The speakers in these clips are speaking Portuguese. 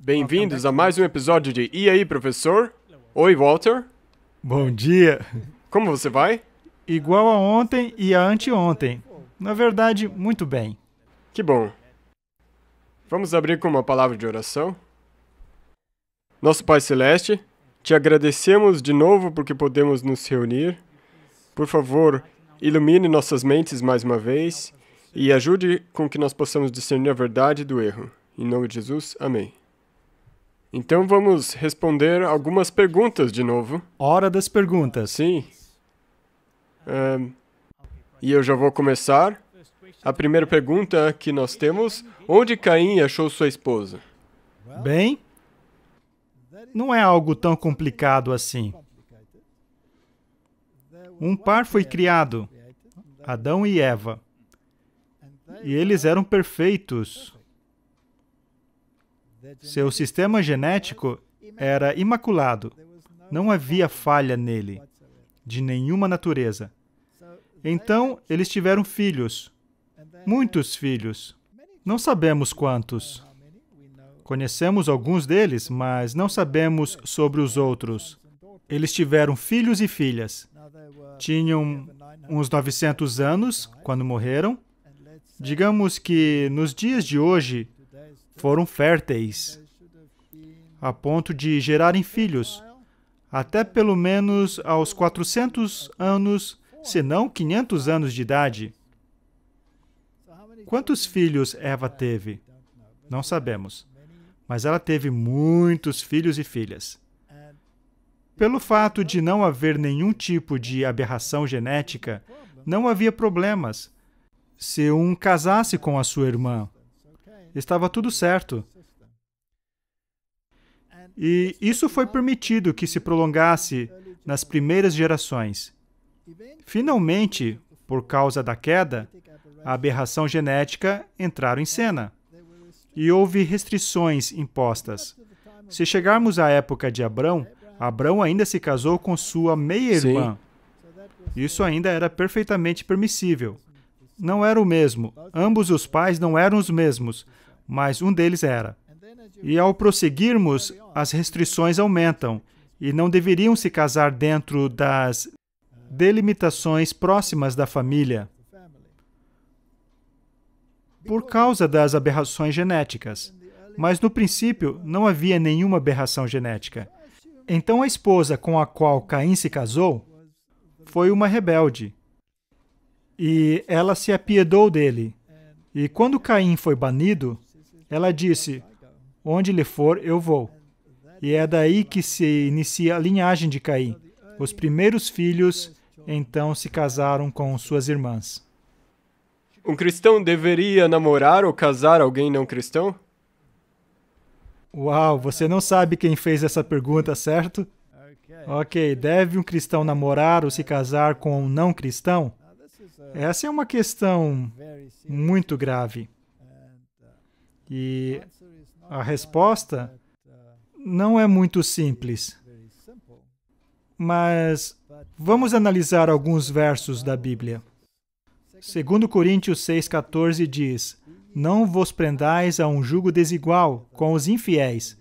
Bem-vindos a mais um episódio de E aí, professor? Oi, Walter. Bom dia. Como você vai? Igual a ontem e a anteontem. Na verdade, muito bem. Que bom. Vamos abrir com uma palavra de oração? Nosso Pai Celeste, te agradecemos de novo porque podemos nos reunir. Por favor, ilumine nossas mentes mais uma vez e ajude com que nós possamos discernir a verdade do erro. Em nome de Jesus, amém. Então vamos responder algumas perguntas de novo. Hora das perguntas. Sim. E eu já vou começar. A primeira pergunta que nós temos: onde Caim achou sua esposa? Bem, não é algo tão complicado assim. Um par foi criado, Adão e Eva, e eles eram perfeitos. Seu sistema genético era imaculado. Não havia falha nele, de nenhuma natureza. Então, eles tiveram filhos, muitos filhos. Não sabemos quantos. Conhecemos alguns deles, mas não sabemos sobre os outros. Eles tiveram filhos e filhas. Tinham uns 900 anos quando morreram. Digamos que nos dias de hoje foram férteis, a ponto de gerarem filhos, até pelo menos aos 400 anos, se não 500 anos de idade. Quantos filhos Eva teve? Não sabemos. Mas ela teve muitos filhos e filhas. Pelo fato de não haver nenhum tipo de aberração genética, não havia problemas. Se um casasse com a sua irmã, estava tudo certo. E isso foi permitido que se prolongasse nas primeiras gerações. Finalmente, por causa da queda, a aberração genética entraram em cena. E houve restrições impostas. Se chegarmos à época de Abrão, Abrão ainda se casou com sua meia-irmã. Isso ainda era perfeitamente permissível. Não era o mesmo. Ambos os pais não eram os mesmos, mas um deles era. E ao prosseguirmos, as restrições aumentam e não deveriam se casar dentro das delimitações próximas da família, por causa das aberrações genéticas. Mas no princípio não havia nenhuma aberração genética. Então a esposa com a qual Caim se casou foi uma rebelde. E ela se apiedou dele. E quando Caim foi banido, ela disse: onde ele for, eu vou. E é daí que se inicia a linhagem de Caim. Os primeiros filhos, então, se casaram com suas irmãs. Um cristão deveria namorar ou casar alguém não cristão? Uau, você não sabe quem fez essa pergunta, certo? Ok, deve um cristão namorar ou se casar com um não cristão? Essa é uma questão muito grave. E a resposta não é muito simples. Mas vamos analisar alguns versos da Bíblia. 2 Coríntios 6,14 diz: não vos prendais a um jugo desigual com os infiéis.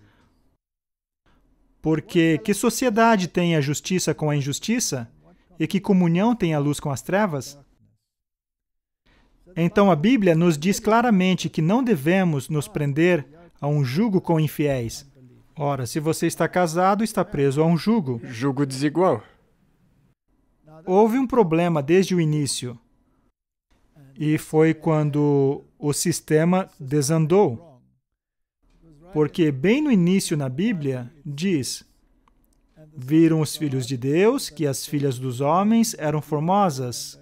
Porque que sociedade tem a justiça com a injustiça? E que comunhão tem a luz com as trevas? Então a Bíblia nos diz claramente que não devemos nos prender a um jugo com infiéis. Ora, se você está casado, está preso a um jugo. Jugo desigual. Houve um problema desde o início. E foi quando o sistema desandou. Porque bem no início na Bíblia, diz: viram os filhos de Deus que as filhas dos homens eram formosas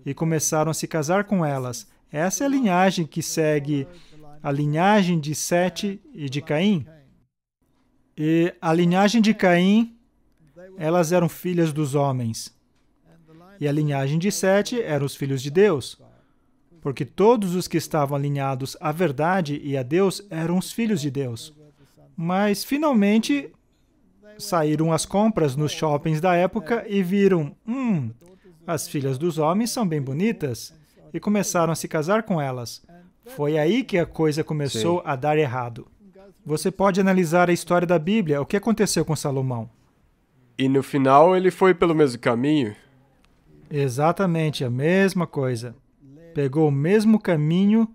e começaram a se casar com elas. Essa é a linhagem que segue a linhagem de Sete e de Caim. E a linhagem de Caim, elas eram filhas dos homens. E a linhagem de Sete eram os filhos de Deus. Porque todos os que estavam alinhados à verdade e a Deus eram os filhos de Deus. Mas, finalmente, saíram as compras nos shoppings da época e viram, as filhas dos homens são bem bonitas, e começaram a se casar com elas. Foi aí que a coisa começou a dar errado. Você pode analisar a história da Bíblia, o que aconteceu com Salomão. E no final ele foi pelo mesmo caminho? Exatamente a mesma coisa. Pegou o mesmo caminho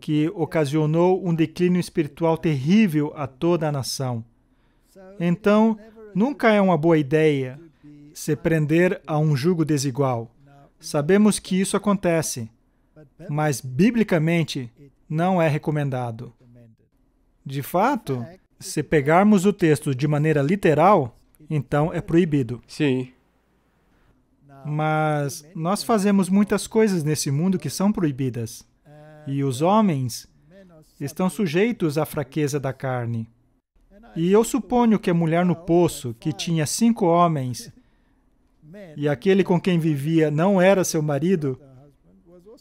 que ocasionou um declínio espiritual terrível a toda a nação. Então, nunca é uma boa ideia se prender a um jugo desigual. Sabemos que isso acontece, mas biblicamente não é recomendado. De fato, se pegarmos o texto de maneira literal, então é proibido. Sim. Mas nós fazemos muitas coisas nesse mundo que são proibidas. E os homens estão sujeitos à fraqueza da carne. E eu suponho que a mulher no poço, que tinha 5 homens, e aquele com quem vivia não era seu marido,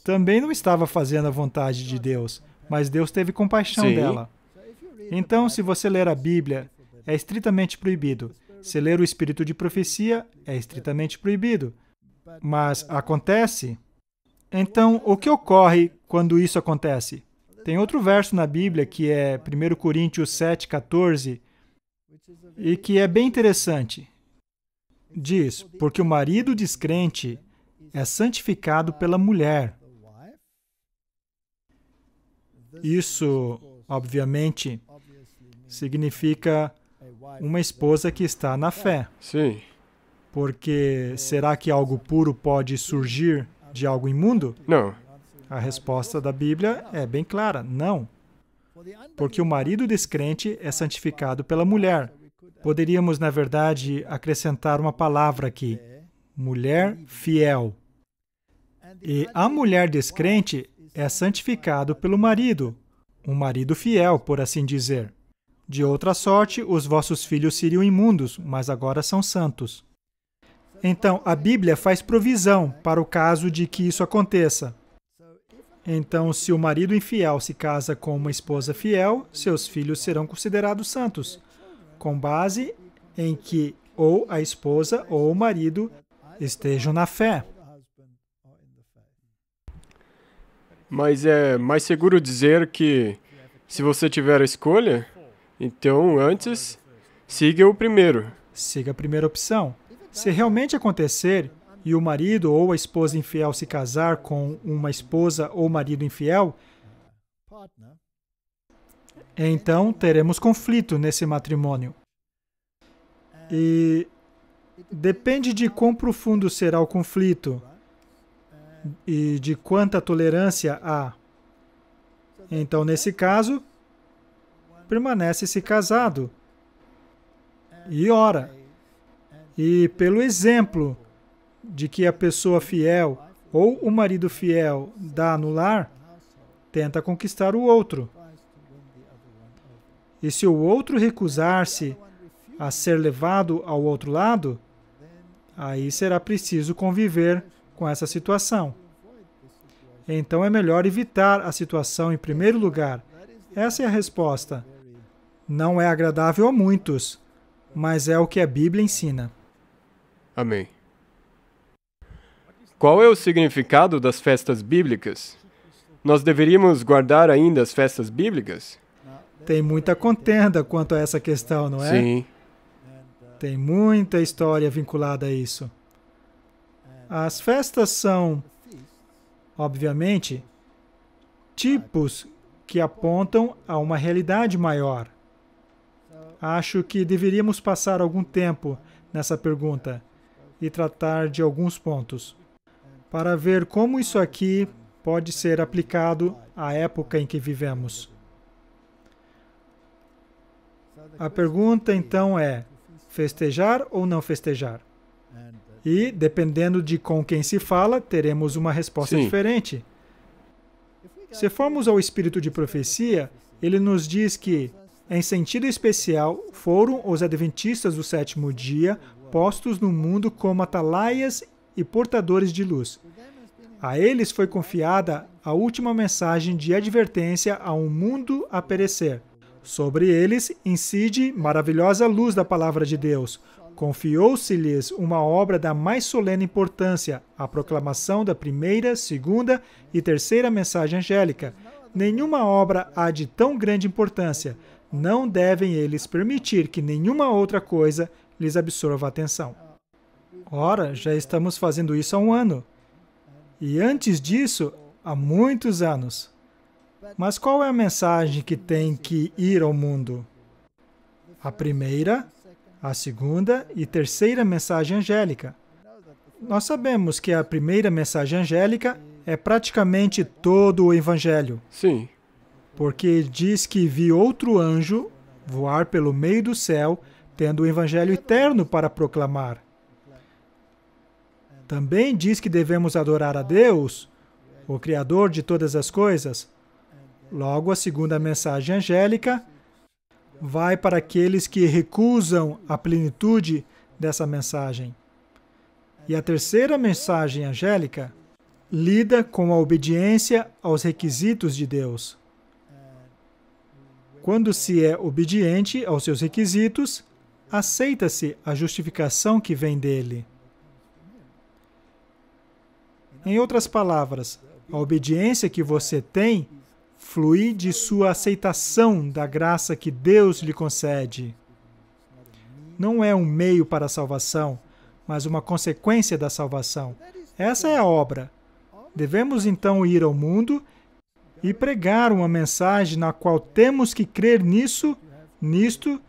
também não estava fazendo a vontade de Deus, mas Deus teve compaixão dela. Então, se você ler a Bíblia, é estritamente proibido. Se ler o espírito de profecia, é estritamente proibido. Mas acontece. Então, o que ocorre quando isso acontece? Tem outro verso na Bíblia, que é 1 Coríntios 7,14, e que é bem interessante. Diz, porque o marido descrente é santificado pela mulher. Isso, obviamente, significa uma esposa que está na fé. Sim. Porque será que algo puro pode surgir de algo imundo? Não. A resposta da Bíblia é bem clara, não. Porque o marido descrente é santificado pela mulher. Poderíamos, na verdade, acrescentar uma palavra aqui. Mulher fiel. E a mulher descrente é santificado pelo marido. Um marido fiel, por assim dizer. De outra sorte, os vossos filhos seriam imundos, mas agora são santos. Então, a Bíblia faz provisão para o caso de que isso aconteça. Então, se o marido infiel se casa com uma esposa fiel, seus filhos serão considerados santos, com base em que ou a esposa ou o marido estejam na fé. Mas é mais seguro dizer que, se você tiver a escolha, então antes, siga o primeiro. Siga a primeira opção. Se realmente acontecer e o marido ou a esposa infiel se casar com uma esposa ou marido infiel, então teremos conflito nesse matrimônio. E depende de quão profundo será o conflito e de quanta tolerância há. Então, nesse caso, permanece-se casado e ora. E pelo exemplo de que a pessoa fiel ou o marido fiel dá no lar, tenta conquistar o outro. E se o outro recusar-se a ser levado ao outro lado, aí será preciso conviver com essa situação. Então é melhor evitar a situação em primeiro lugar. Essa é a resposta. Não é agradável a muitos, mas é o que a Bíblia ensina. Amém. Qual é o significado das festas bíblicas? Nós deveríamos guardar ainda as festas bíblicas? Tem muita contenda quanto a essa questão, não é? Sim. Tem muita história vinculada a isso. As festas são, obviamente, tipos que apontam a uma realidade maior. Acho que deveríamos passar algum tempo nessa pergunta e tratar de alguns pontos, para ver como isso aqui pode ser aplicado à época em que vivemos. A pergunta, então, é: festejar ou não festejar? E, dependendo de com quem se fala, teremos uma resposta diferente. Se formos ao espírito de profecia, ele nos diz que, em sentido especial, foram os adventistas do sétimo dia postos no mundo como atalaias e portadores de luz. A eles foi confiada a última mensagem de advertência a um mundo a perecer. Sobre eles incide maravilhosa luz da palavra de Deus. Confiou-se-lhes uma obra da mais solene importância, a proclamação da primeira, segunda e terceira mensagem angélica. Nenhuma obra há de tão grande importância, não devem eles permitir que nenhuma outra coisa lhes absorva a atenção. Ora, já estamos fazendo isso há 1 ano. E antes disso, há muitos anos. Mas qual é a mensagem que tem que ir ao mundo? A primeira, a segunda e terceira mensagem angélica. Nós sabemos que a primeira mensagem angélica é praticamente todo o Evangelho. Sim. Porque diz que vi outro anjo voar pelo meio do céu, tendo o Evangelho eterno para proclamar. Também diz que devemos adorar a Deus, o Criador de todas as coisas. Logo, a segunda mensagem angélica vai para aqueles que recusam a plenitude dessa mensagem. E a terceira mensagem angélica lida com a obediência aos requisitos de Deus. Quando se é obediente aos seus requisitos, aceita-se a justificação que vem dele. Em outras palavras, a obediência que você tem flui de sua aceitação da graça que Deus lhe concede. Não é um meio para a salvação, mas uma consequência da salvação. Essa é a obra. Devemos então ir ao mundo e pregar uma mensagem na qual temos que crer nisso, nisto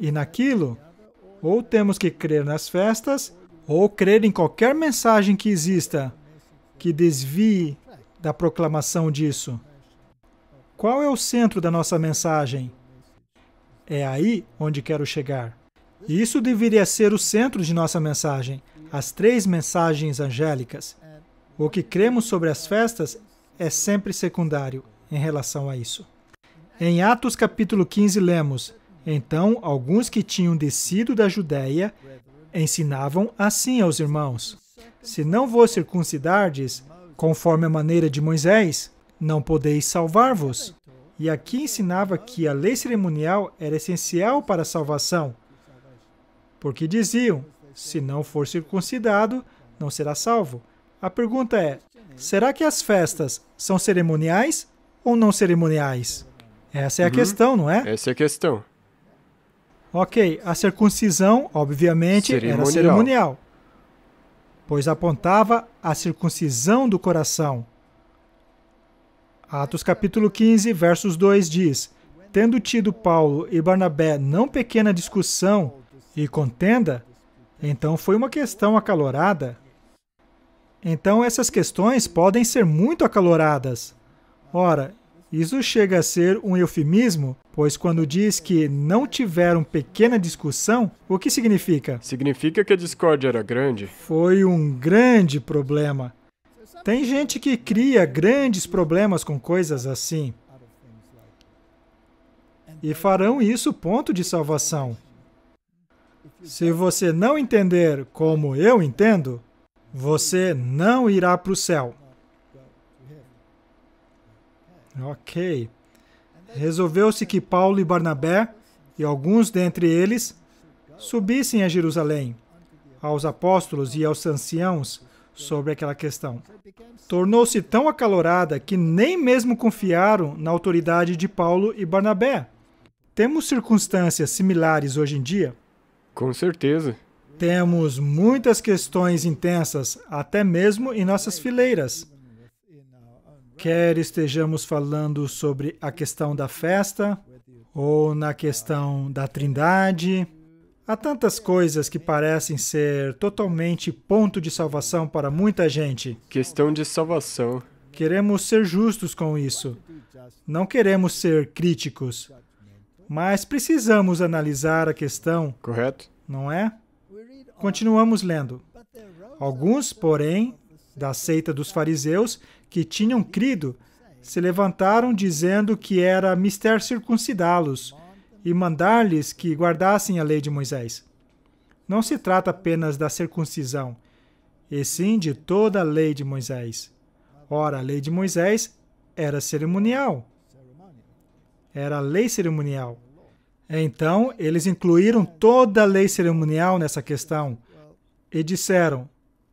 e naquilo. Ou temos que crer nas festas, ou crer em qualquer mensagem que exista que desvie da proclamação disso. Qual é o centro da nossa mensagem? É aí onde quero chegar. Isso deveria ser o centro de nossa mensagem, as 3 mensagens angélicas. O que cremos sobre as festas é sempre secundário em relação a isso. Em Atos capítulo 15 lemos: Então, alguns que tinham descido da Judéia ensinavam assim aos irmãos: Se não vos circuncidardes, conforme a maneira de Moisés, não podeis salvar-vos. E aqui ensinava que a lei cerimonial era essencial para a salvação, porque diziam: se não for circuncidado, não será salvo. A pergunta é: será que as festas são cerimoniais ou não cerimoniais? Essa é a questão, não é? Essa é a questão. Ok, a circuncisão, obviamente, era cerimonial, pois apontava à circuncisão do coração. Atos capítulo 15, versos 2 diz: Tendo tido Paulo e Barnabé não pequena discussão e contenda, então foi uma questão acalorada. Então essas questões podem ser muito acaloradas. Ora, isso chega a ser um eufemismo, pois quando diz que não tiveram pequena discussão, o que significa? Significa que a discórdia era grande? Foi um grande problema. Tem gente que cria grandes problemas com coisas assim. E farão isso ponto de salvação. Se você não entender como eu entendo, você não irá para o céu. Ok. Resolveu-se que Paulo e Barnabé, e alguns dentre eles, subissem a Jerusalém, aos apóstolos e aos anciãos, sobre aquela questão. Tornou-se tão acalorada que nem mesmo confiaram na autoridade de Paulo e Barnabé. Temos circunstâncias similares hoje em dia? Com certeza. Temos muitas questões intensas, até mesmo em nossas fileiras. Quer estejamos falando sobre a questão da festa, ou na questão da Trindade. Há tantas coisas que parecem ser totalmente ponto de salvação para muita gente. Questão de salvação. Queremos ser justos com isso. Não queremos ser críticos. Mas precisamos analisar a questão. Correto? Não é? Continuamos lendo. Alguns, porém, da seita dos fariseus, que tinham crido, se levantaram dizendo que era mister circuncidá-los e mandar-lhes que guardassem a lei de Moisés. Não se trata apenas da circuncisão, e sim de toda a lei de Moisés. Ora, a lei de Moisés era cerimonial. Era a lei cerimonial. Então, eles incluíram toda a lei cerimonial nessa questão e disseram: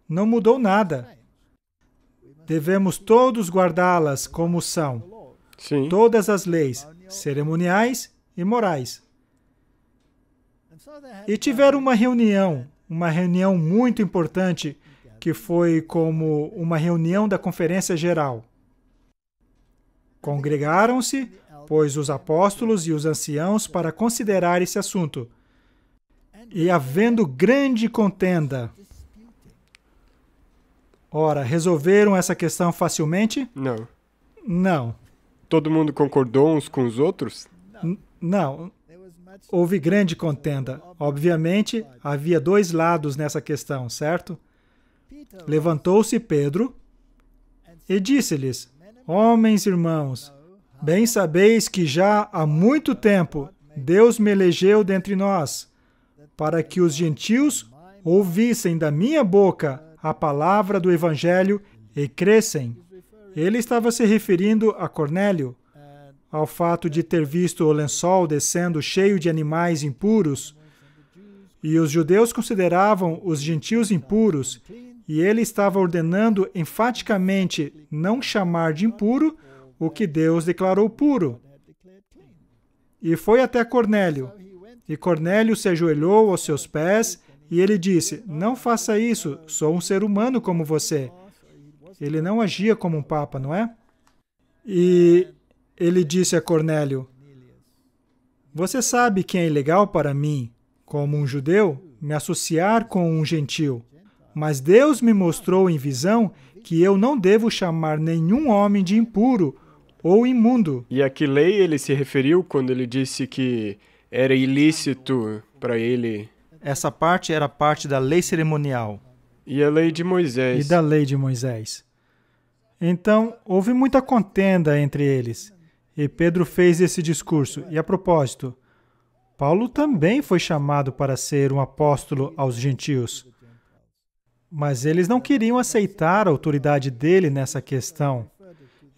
não mudou nada. Devemos todos guardá-las como são. Sim. Todas as leis, cerimoniais e morais. E tiveram uma reunião muito importante, que foi como uma reunião da Conferência Geral. Congregaram-se, pois, os apóstolos e os anciãos para considerar esse assunto. E havendo grande contenda. Ora, resolveram essa questão facilmente? Não. Não. Todo mundo concordou uns com os outros? Não. Houve grande contenda. Obviamente, havia dois lados nessa questão, certo? Levantou-se Pedro e disse-lhes: Homens, irmãos, bem sabeis que já há muito tempo Deus me elegeu dentre nós, para que os gentios ouvissem da minha boca a palavra do Evangelho e crescem. Ele estava se referindo a Cornélio, ao fato de ter visto o lençol descendo cheio de animais impuros, e os judeus consideravam os gentios impuros, e ele estava ordenando enfaticamente não chamar de impuro o que Deus declarou puro. E foi até Cornélio, e Cornélio se ajoelhou aos seus pés, e ele disse: Não faça isso, sou um ser humano como você. Ele não agia como um papa, não é? E ele disse a Cornélio: Você sabe que é ilegal para mim, como um judeu, me associar com um gentil. Mas Deus me mostrou em visão que eu não devo chamar nenhum homem de impuro ou imundo. E a que lei ele se referiu quando ele disse que era ilícito para ele? Essa parte era parte da lei cerimonial. E a lei de Moisés. E da lei de Moisés. Então, houve muita contenda entre eles. E Pedro fez esse discurso. E a propósito, Paulo também foi chamado para ser um apóstolo aos gentios. Mas eles não queriam aceitar a autoridade dele nessa questão.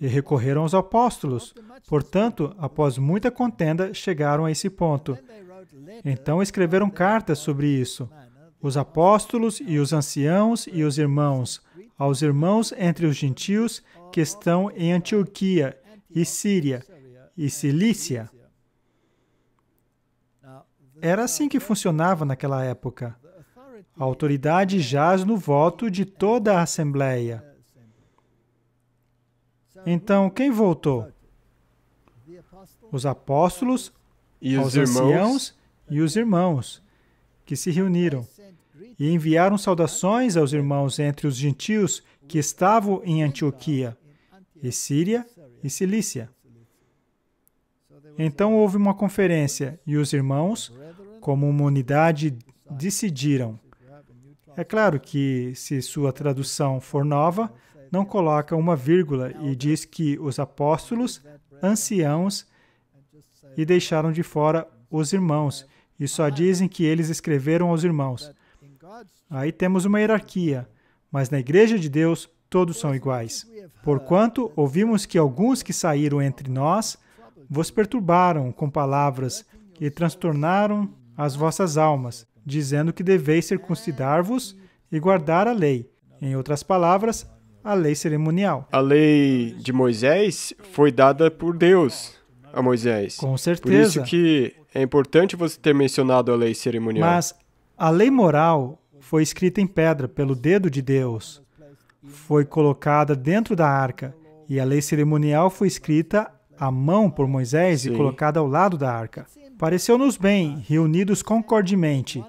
E recorreram aos apóstolos. Portanto, após muita contenda, chegaram a esse ponto. Então escreveram cartas sobre isso. Os apóstolos e os anciãos e os irmãos, aos irmãos entre os gentios que estão em Antioquia e Síria e Cilícia. Era assim que funcionava naquela época. A autoridade jaz no voto de toda a Assembleia. Então, quem voltou? Os apóstolos, e os anciãos e os irmãos, que se reuniram e enviaram saudações aos irmãos entre os gentios que estavam em Antioquia, e Síria e Cilícia. Então houve uma conferência e os irmãos, como uma unidade, decidiram. É claro que, se sua tradução for nova, não coloca uma vírgula e diz que os apóstolos, anciãos, e deixaram de fora os irmãos, e só dizem que eles escreveram aos irmãos. Aí temos uma hierarquia, mas na Igreja de Deus todos são iguais. Porquanto ouvimos que alguns que saíram entre nós vos perturbaram com palavras e transtornaram as vossas almas, dizendo que deveis circuncidar-vos e guardar a lei. Em outras palavras, a lei cerimonial. A lei de Moisés foi dada por Deus a Moisés. Com certeza. Por isso que é importante você ter mencionado a lei cerimonial. Mas a lei moral foi escrita em pedra pelo dedo de Deus. Foi colocada dentro da arca. E a lei cerimonial foi escrita à mão por Moisés Sim. e colocada ao lado da arca. Pareceu-nos bem, reunidos concordemente.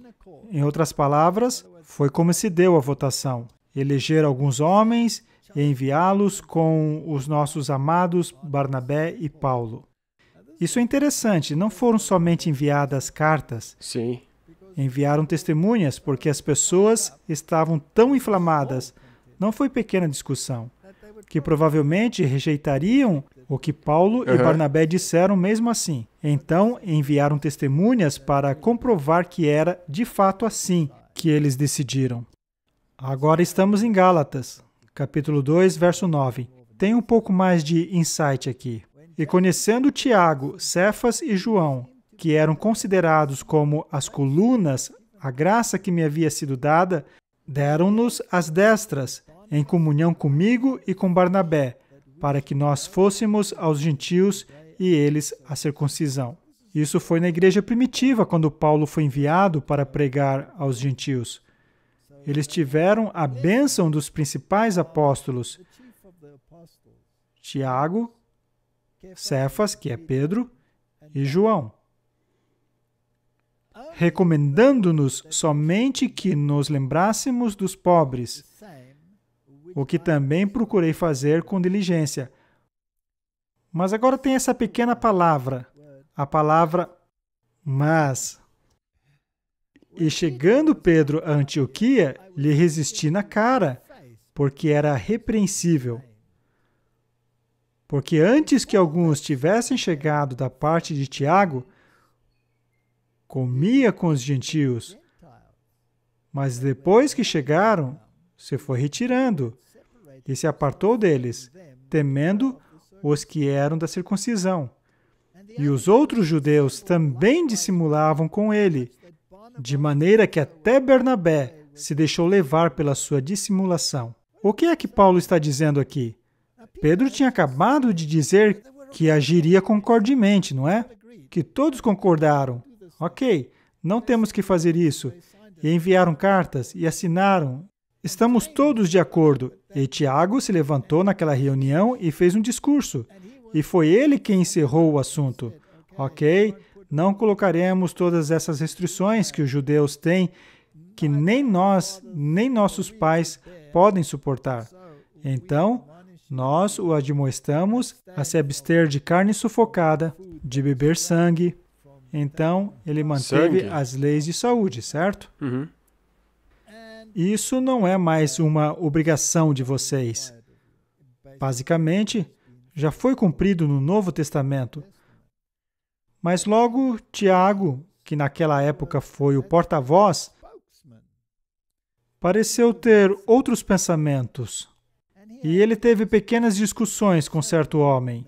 Em outras palavras, foi como se deu a votação. Eleger alguns homens e enviá-los com os nossos amados Barnabé e Paulo. Isso é interessante, não foram somente enviadas cartas. Sim. Enviaram testemunhas porque as pessoas estavam tão inflamadas, não foi pequena discussão, que provavelmente rejeitariam o que Paulo e Barnabé disseram mesmo assim. Então, enviaram testemunhas para comprovar que era de fato assim que eles decidiram. Agora estamos em Gálatas, capítulo 2, verso 9. Tem um pouco mais de insight aqui. E conhecendo Tiago, Cefas e João, que eram considerados como as colunas, a graça que me havia sido dada, deram-nos as destras, em comunhão comigo e com Barnabé, para que nós fôssemos aos gentios e eles a circuncisão. Isso foi na igreja primitiva, quando Paulo foi enviado para pregar aos gentios. Eles tiveram a bênção dos principais apóstolos, Tiago, Cefas, que é Pedro, e João, recomendando-nos somente que nos lembrássemos dos pobres, o que também procurei fazer com diligência. Mas agora tem essa pequena palavra, a palavra mas. E chegando Pedro a Antioquia, lhe resisti na cara, porque era repreensível. Porque antes que alguns tivessem chegado da parte de Tiago, comia com os gentios, mas depois que chegaram, se foi retirando e se apartou deles, temendo os que eram da circuncisão. E os outros judeus também dissimulavam com ele, de maneira que até Bernabé se deixou levar pela sua dissimulação. O que é que Paulo está dizendo aqui? Pedro tinha acabado de dizer que agiria concordemente, não é? Que todos concordaram. Ok, não temos que fazer isso. E enviaram cartas e assinaram. Estamos todos de acordo. E Tiago se levantou naquela reunião e fez um discurso. E foi ele quem encerrou o assunto. Ok, não colocaremos todas essas restrições que os judeus têm, que nem nós, nem nossos pais podem suportar. Então, nós o admoestamos a se abster de carne sufocada, de beber sangue. Então, ele manteve as leis de saúde, certo? Uhum. Isso não é mais uma obrigação de vocês. Basicamente, já foi cumprido no Novo Testamento. Mas logo, Tiago, que naquela época foi o porta-voz, pareceu ter outros pensamentos. E ele teve pequenas discussões com certo homem,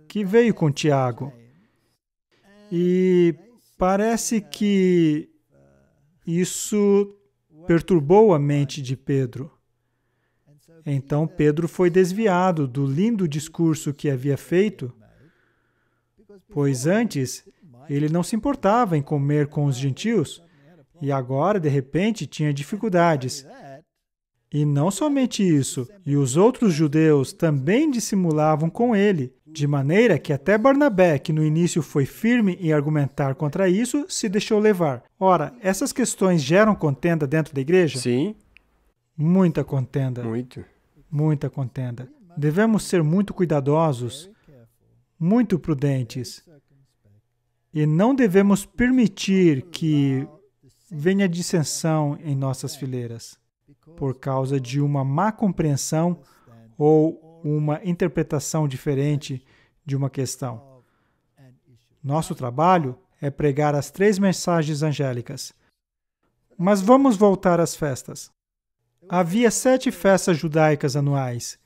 que veio com Tiago. E parece que isso perturbou a mente de Pedro. Então Pedro foi desviado do lindo discurso que havia feito, pois antes ele não se importava em comer com os gentios, e agora, de repente, tinha dificuldades. E não somente isso, e os outros judeus também dissimulavam com ele, de maneira que até Barnabé, que no início foi firme em argumentar contra isso, se deixou levar. Ora, essas questões geram contenda dentro da igreja? Sim. Muita contenda. Muita contenda. Devemos ser muito cuidadosos, muito prudentes. E não devemos permitir que venha dissensão em nossas fileiras, por causa de uma má compreensão ou uma interpretação diferente de uma questão. Nosso trabalho é pregar as 3 mensagens angélicas. Mas vamos voltar às festas. Havia 7 festas judaicas anuais,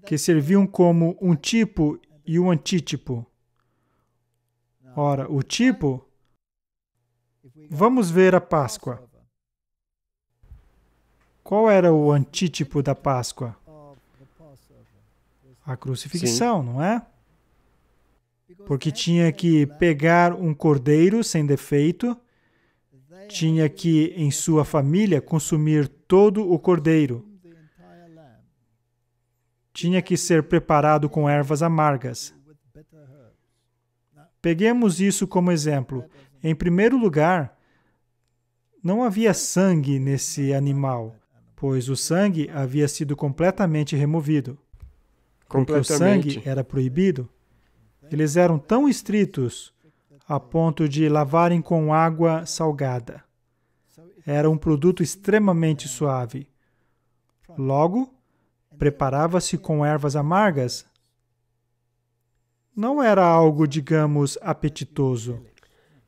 que serviam como um tipo e um antítipo. Ora, o tipo... Vamos ver a Páscoa. Qual era o antítipo da Páscoa? A crucifixão, não é? Porque tinha que pegar um cordeiro sem defeito, tinha que, em sua família, consumir todo o cordeiro. Tinha que ser preparado com ervas amargas. Peguemos isso como exemplo. Em primeiro lugar, não havia sangue nesse animal, pois o sangue havia sido completamente removido. Porque o sangue era proibido. Eles eram tão estritos a ponto de lavarem com água salgada. Era um produto extremamente suave. Logo, preparava-se com ervas amargas. Não era algo, digamos, apetitoso.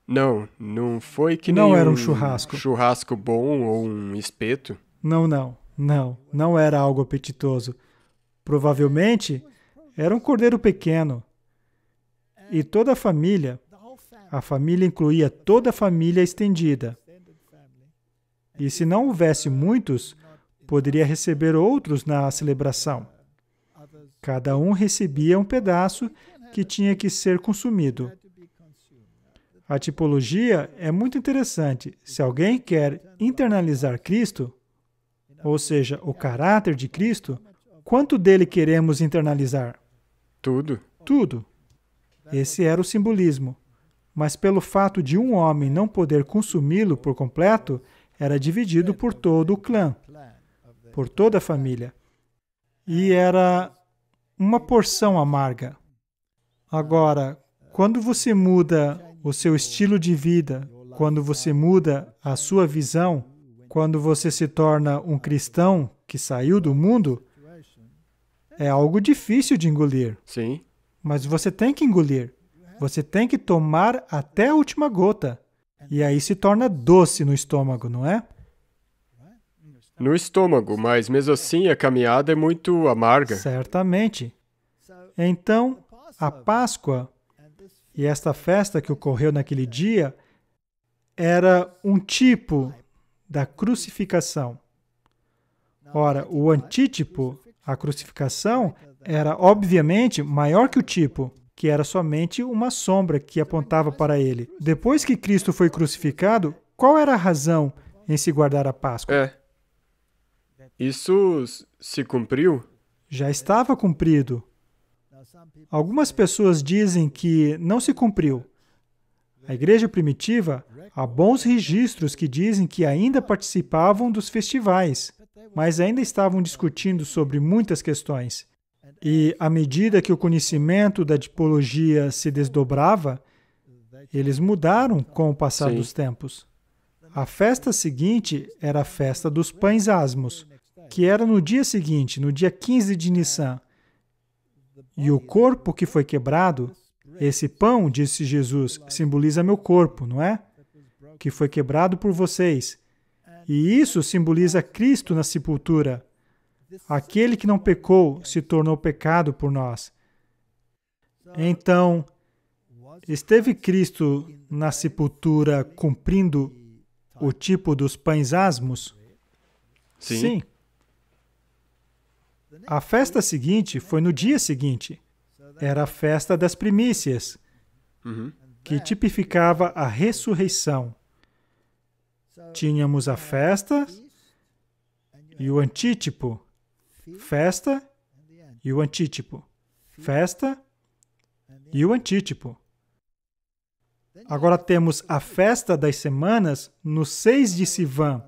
Não foi que não nem era um churrasco. Churrasco bom ou um espeto. Não era algo apetitoso. Provavelmente, era um cordeiro pequeno. E toda a família incluía toda a família estendida. E se não houvesse muitos, poderia receber outros na celebração. Cada um recebia um pedaço que tinha que ser consumido. A tipologia é muito interessante. Se alguém quer internalizar Cristo, ou seja, o caráter de Cristo, quanto dele queremos internalizar? Tudo. Tudo. Esse era o simbolismo. Mas pelo fato de um homem não poder consumi-lo por completo, era dividido por todo o clã, por toda a família. E era uma porção amarga. Agora, quando você muda o seu estilo de vida, quando você muda a sua visão, quando você se torna um cristão que saiu do mundo, é algo difícil de engolir. Sim. Mas você tem que engolir. Você tem que tomar até a última gota. E aí se torna doce no estômago, não é? No estômago, mas mesmo assim a caminhada é muito amarga. Certamente. Então, a Páscoa e esta festa que ocorreu naquele dia era um tipo da crucificação. Ora, o antítipo, a crucificação, era obviamente maior que o tipo, que era somente uma sombra que apontava para ele. Depois que Cristo foi crucificado, qual era a razão em se guardar a Páscoa? Isso se cumpriu? Já estava cumprido. Algumas pessoas dizem que não se cumpriu. A igreja primitiva, há bons registros que dizem que ainda participavam dos festivais, mas ainda estavam discutindo sobre muitas questões. E, à medida que o conhecimento da tipologia se desdobrava, eles mudaram com o passar dos tempos. A festa seguinte era a festa dos pães asmos, que era no dia seguinte, no dia 15 de Nissan. E o corpo que foi quebrado, esse pão, disse Jesus, simboliza meu corpo, não é? Que foi quebrado por vocês. E isso simboliza Cristo na sepultura. Aquele que não pecou se tornou pecado por nós. Então, esteve Cristo na sepultura cumprindo o tipo dos pães asmos? Sim. A festa seguinte foi no dia seguinte. Era a festa das primícias, que tipificava a ressurreição. Tínhamos a festa e o antítipo. Festa e o antítipo. Festa e o antítipo. Agora temos a festa das semanas no 6 de Sivan,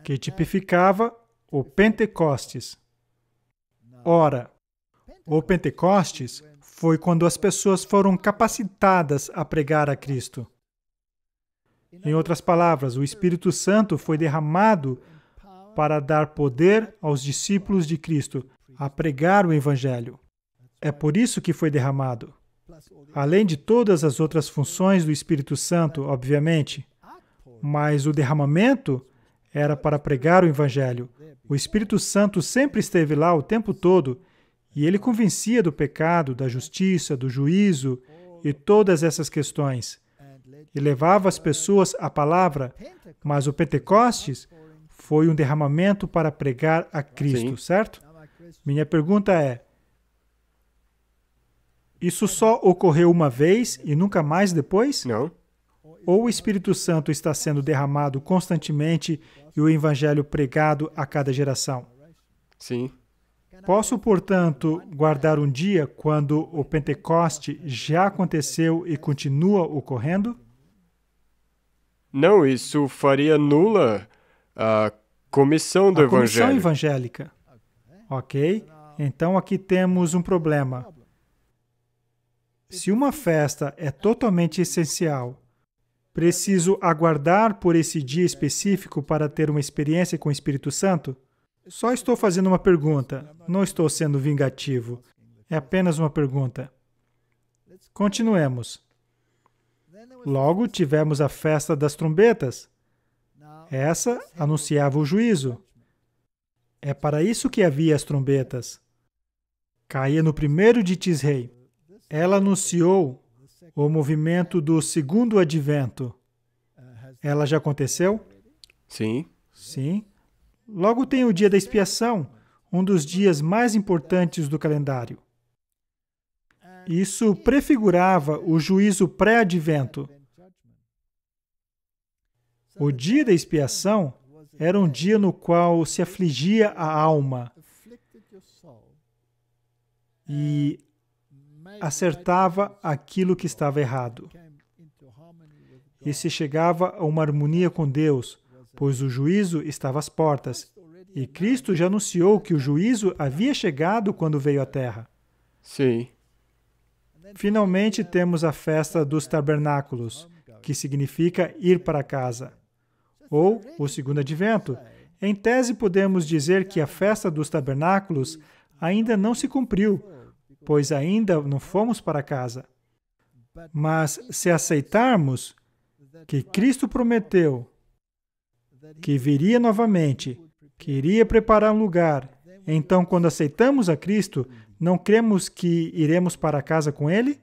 que tipificava o Pentecostes. Ora, o Pentecostes foi quando as pessoas foram capacitadas a pregar a Cristo. Em outras palavras, o Espírito Santo foi derramado para dar poder aos discípulos de Cristo a pregar o Evangelho. É por isso que foi derramado. Além de todas as outras funções do Espírito Santo, obviamente, mas o derramamento era para pregar o Evangelho. O Espírito Santo sempre esteve lá o tempo todo e ele convencia do pecado, da justiça, do juízo e todas essas questões. E levava as pessoas à palavra, mas o Pentecostes foi um derramamento para pregar a Cristo, certo? Minha pergunta é, isso só ocorreu uma vez e nunca mais depois? Não. Ou o Espírito Santo está sendo derramado constantemente e o Evangelho pregado a cada geração? Sim. Posso, portanto, guardar um dia quando o Pentecoste já aconteceu e continua ocorrendo? Não, isso faria nula a comissão do A comissão Evangelho. evangélica. Ok? Então aqui temos um problema. Se uma festa é totalmente essencial, preciso aguardar por esse dia específico para ter uma experiência com o Espírito Santo? Só estou fazendo uma pergunta. Não estou sendo vingativo. É apenas uma pergunta. Continuemos. Logo, tivemos a festa das trombetas. Essa anunciava o juízo. É para isso que havia as trombetas. Caía no 1º de Tisrei. Ela anunciou o movimento do segundo advento. Ela já aconteceu? Sim. Sim. Logo tem o dia da expiação, um dos dias mais importantes do calendário. Isso prefigurava o juízo pré-advento. O dia da expiação era um dia no qual se afligia a alma e acertava aquilo que estava errado. E se chegava a uma harmonia com Deus, pois o juízo estava às portas. E Cristo já anunciou que o juízo havia chegado quando veio à Terra. Sim. Finalmente temos a festa dos tabernáculos, que significa ir para casa, ou o segundo advento. Em tese, podemos dizer que a festa dos tabernáculos ainda não se cumpriu, pois ainda não fomos para casa. Mas se aceitarmos que Cristo prometeu que viria novamente, que iria preparar um lugar, então quando aceitamos a Cristo, não cremos que iremos para casa com Ele?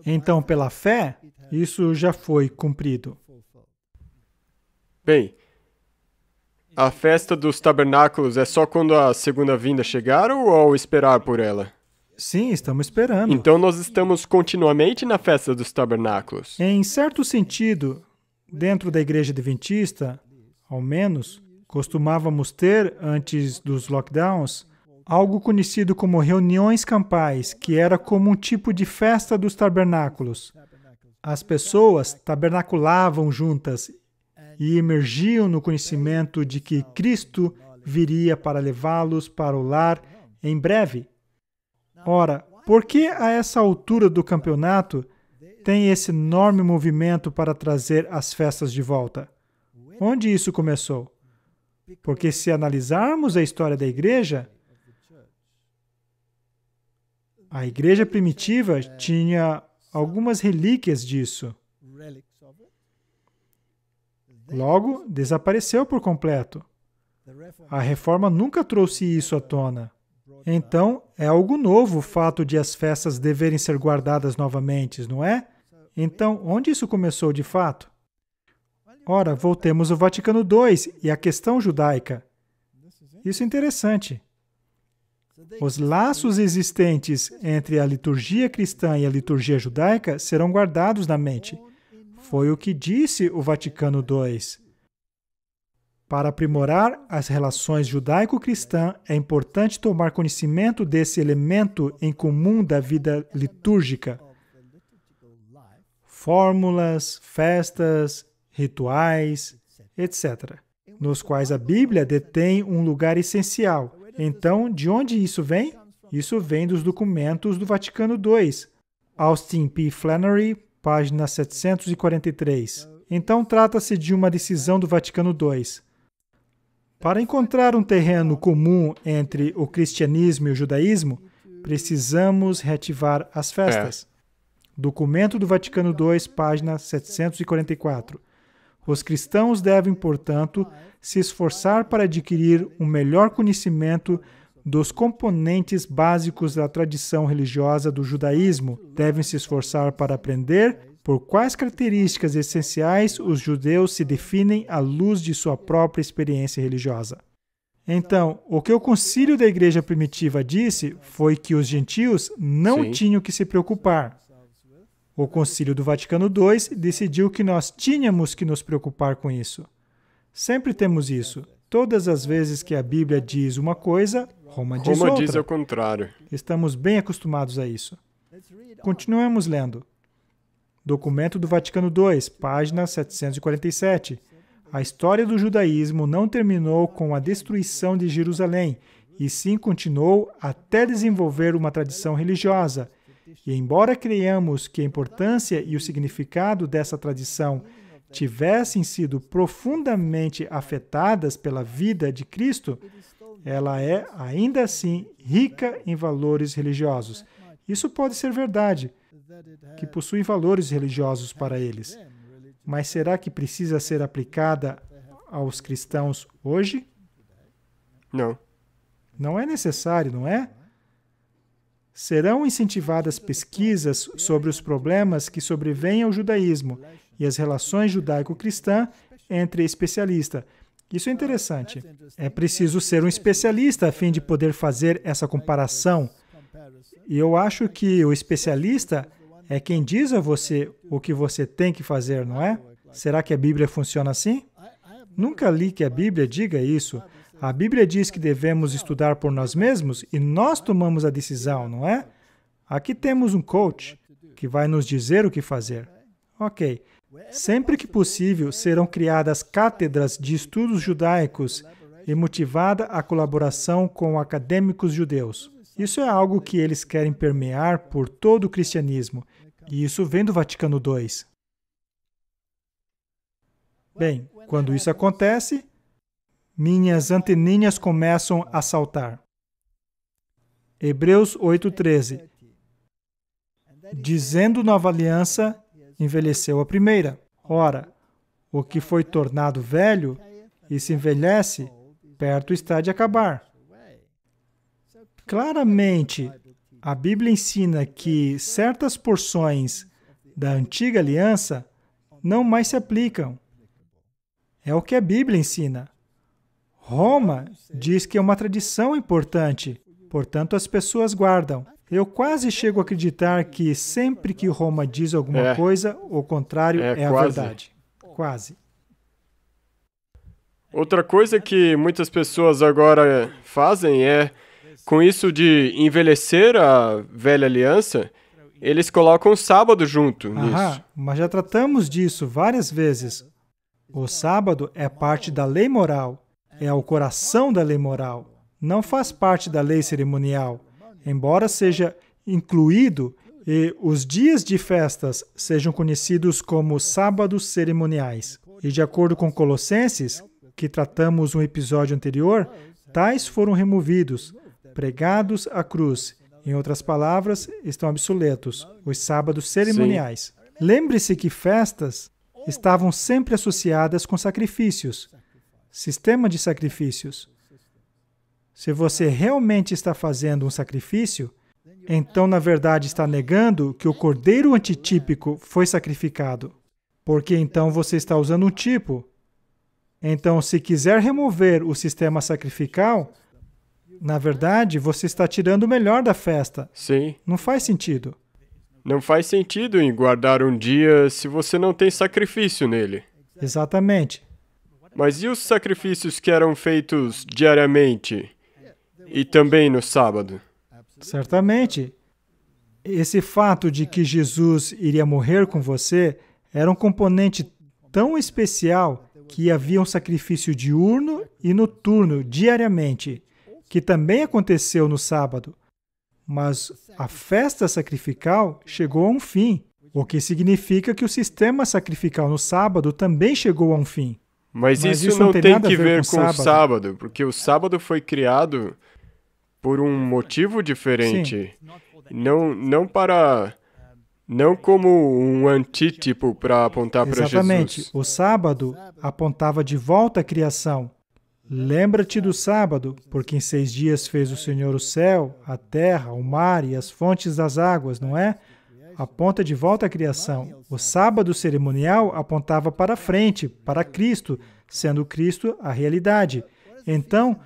Então, pela fé, isso já foi cumprido. Bem, a festa dos tabernáculos é só quando a segunda vinda chegar ou ao esperar por ela? Sim, estamos esperando. Então nós estamos continuamente na festa dos tabernáculos. Em certo sentido, dentro da igreja adventista, ao menos, costumávamos ter, antes dos lockdowns, algo conhecido como reuniões campais, que era como um tipo de festa dos tabernáculos. As pessoas tabernaculavam juntas e emergiam no conhecimento de que Cristo viria para levá-los para o lar em breve. Ora, por que a essa altura do campeonato tem esse enorme movimento para trazer as festas de volta? Onde isso começou? Porque se analisarmos a história da igreja, a igreja primitiva tinha algumas relíquias disso. Logo, desapareceu por completo. A reforma nunca trouxe isso à tona. Então, é algo novo o fato de as festas deverem ser guardadas novamente, não é? Então, onde isso começou de fato? Ora, voltemos ao Vaticano II e à questão judaica. Isso é interessante. Os laços existentes entre a liturgia cristã e a liturgia judaica serão guardados na mente. Foi o que disse o Vaticano II. Para aprimorar as relações judaico-cristã, é importante tomar conhecimento desse elemento em comum da vida litúrgica. Fórmulas, festas, rituais, etc., nos quais a Bíblia detém um lugar essencial. Então, de onde isso vem? Isso vem dos documentos do Vaticano II. Austin P. Flannery, página 743. Então, trata-se de uma decisão do Vaticano II. Para encontrar um terreno comum entre o cristianismo e o judaísmo, precisamos reativar as festas. Documento do Vaticano II, página 744. Os cristãos devem, portanto, se esforçar para adquirir um melhor conhecimento dos componentes básicos da tradição religiosa do judaísmo. Devem se esforçar para aprender por quais características essenciais os judeus se definem à luz de sua própria experiência religiosa. Então, o que o concílio da igreja primitiva disse foi que os gentios não tinham que se preocupar. O Concílio do Vaticano II decidiu que nós tínhamos que nos preocupar com isso. Sempre temos isso. Todas as vezes que a Bíblia diz uma coisa, Roma diz outra. Roma diz o contrário. Estamos bem acostumados a isso. Continuemos lendo. Documento do Vaticano II, página 747. A história do judaísmo não terminou com a destruição de Jerusalém, e sim continuou até desenvolver uma tradição religiosa. E embora creiamos que a importância e o significado dessa tradição tivessem sido profundamente afetadas pela vida de Cristo, ela é, ainda assim, rica em valores religiosos. Isso pode ser verdade, que possui valores religiosos para eles. Mas será que precisa ser aplicada aos cristãos hoje? Não. Não é necessário, não é? Serão incentivadas pesquisas sobre os problemas que sobrevêm ao judaísmo e as relações judaico-cristã entre especialistas. Isso é interessante. É preciso ser um especialista a fim de poder fazer essa comparação E eu acho que o especialista é quem diz a você o que você tem que fazer, não é? Será que a Bíblia funciona assim? Nunca li que a Bíblia diga isso. A Bíblia diz que devemos estudar por nós mesmos e nós tomamos a decisão, não é? Aqui temos um coach que vai nos dizer o que fazer. Ok. Sempre que possível, serão criadas cátedras de estudos judaicos e motivada a colaboração com acadêmicos judeus. Isso é algo que eles querem permear por todo o cristianismo. E isso vem do Vaticano II. Bem, quando isso acontece, minhas anteninhas começam a saltar. Hebreus 8:13. Dizendo nova aliança, envelheceu a primeira. Ora, o que foi tornado velho e se envelhece, perto está de acabar. Claramente, a Bíblia ensina que certas porções da antiga aliança não mais se aplicam. É o que a Bíblia ensina. Roma diz que é uma tradição importante, portanto as pessoas guardam. Eu quase chego a acreditar que sempre que Roma diz alguma coisa, o contrário é a verdade. Quase. Outra coisa que muitas pessoas agora fazem é, com isso de envelhecer a velha aliança, eles colocam o sábado junto nisso. Mas já tratamos disso várias vezes. O sábado é parte da lei moral, é o coração da lei moral, não faz parte da lei cerimonial, embora seja incluído e os dias de festas sejam conhecidos como sábados cerimoniais. E de acordo com Colossenses, que tratamos no episódio anterior, tais foram removidos, pregados à cruz. Em outras palavras, estão obsoletos, os sábados cerimoniais. Lembre-se que festas estavam sempre associadas com sacrifícios, sistema de sacrifícios. Se você realmente está fazendo um sacrifício, então, na verdade, está negando que o cordeiro antitípico foi sacrificado, porque então você está usando um tipo. Então, se quiser remover o sistema sacrificial, na verdade, você está tirando o melhor da festa. Sim. Não faz sentido. Não faz sentido em guardar um dia se você não tem sacrifício nele. Exatamente. Mas e os sacrifícios que eram feitos diariamente e também no sábado? Certamente. Esse fato de que Jesus iria morrer com você era um componente tão especial que havia um sacrifício diurno e noturno diariamente, que também aconteceu no sábado. Mas a festa sacrificial chegou a um fim, o que significa que o sistema sacrificial no sábado também chegou a um fim. Mas isso não tem que ver com o sábado, porque o sábado foi criado por um motivo diferente. Não como um antítipo para apontar para Jesus. Exatamente. O sábado apontava de volta à criação. Lembra-te do sábado, porque em 6 dias fez o Senhor o céu, a terra, o mar e as fontes das águas, não é? Aponta de volta à criação. O sábado cerimonial apontava para frente, para Cristo, sendo Cristo a realidade. Então,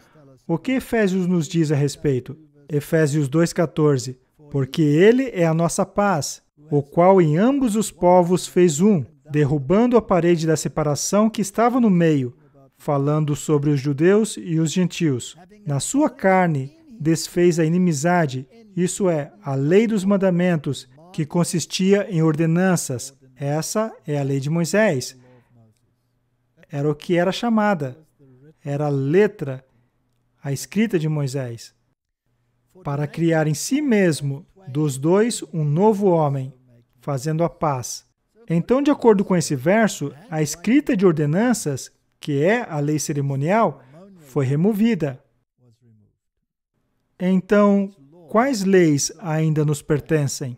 o que Efésios nos diz a respeito? Efésios 2,14. Porque Ele é a nossa paz, o qual em ambos os povos fez um, derrubando a parede da separação que estava no meio, falando sobre os judeus e os gentios. Na sua carne desfez a inimizade, isso é, a lei dos mandamentos, que consistia em ordenanças. Essa é a lei de Moisés. Era o que era chamada. Era a letra, a escrita de Moisés. Para criar em si mesmo, dos dois, um novo homem, fazendo a paz. Então, de acordo com esse verso, a escrita de ordenanças, que é a lei cerimonial, foi removida. Então, quais leis ainda nos pertencem?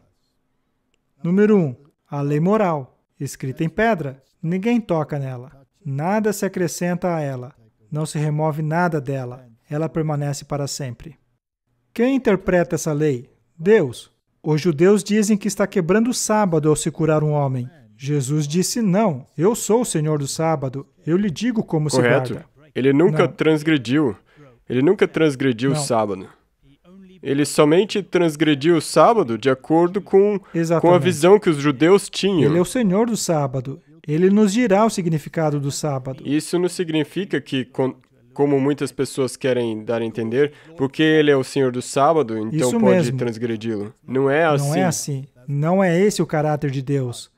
Número 1, a lei moral, escrita em pedra. Ninguém toca nela. Nada se acrescenta a ela. Não se remove nada dela. Ela permanece para sempre. Quem interpreta essa lei? Deus. Os judeus dizem que está quebrando o sábado ao se curar um homem. Jesus disse, não, eu sou o Senhor do sábado. Eu lhe digo como Correto. se guarda. Ele nunca transgrediu. Ele nunca transgrediu o sábado. ele somente transgrediu o sábado de acordo com a Exatamente. visão que os judeus tinham. Ele é o Senhor do sábado. Ele nos dirá o significado do sábado. Isso não significa que, como muitas pessoas querem dar a entender, porque ele é o Senhor do sábado, então Isso pode mesmo. transgredi-lo. Não é assim. Não é assim. Não é esse o caráter de Deus.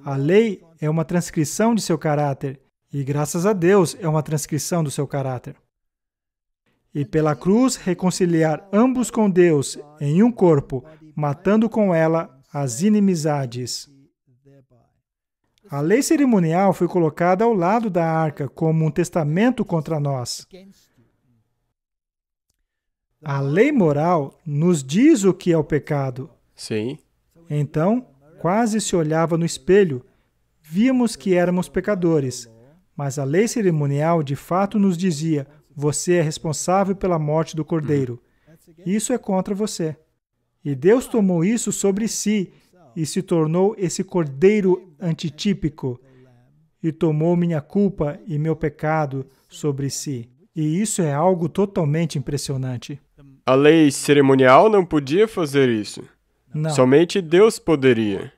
A lei é uma transcrição de seu caráter. E graças a Deus é uma transcrição do seu caráter. E pela cruz reconciliar ambos com Deus em um corpo, matando com ela as inimizades. A lei cerimonial foi colocada ao lado da arca como um testamento contra nós. A lei moral nos diz o que é o pecado. Sim. Então, quase se olhava no espelho, víamos que éramos pecadores. Mas a lei cerimonial de fato nos dizia: você é responsável pela morte do cordeiro. Isso é contra você. E Deus tomou isso sobre si e se tornou esse cordeiro antitípico e tomou minha culpa e meu pecado sobre si. E isso é algo totalmente impressionante. A lei cerimonial não podia fazer isso. Não. Somente Deus poderia.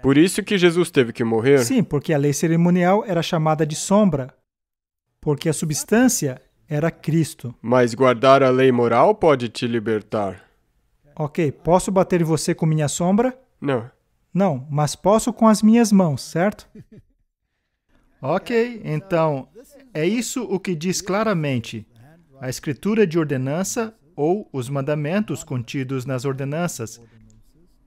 Por isso que Jesus teve que morrer. Sim, porque a lei cerimonial era chamada de sombra, porque a substância era Cristo. Mas guardar a lei moral pode te libertar. Ok, posso bater em você com minha sombra? Não. Não, mas posso com as minhas mãos, certo? Ok, então, é isso o que diz claramente a escritura de ordenança ou os mandamentos contidos nas ordenanças.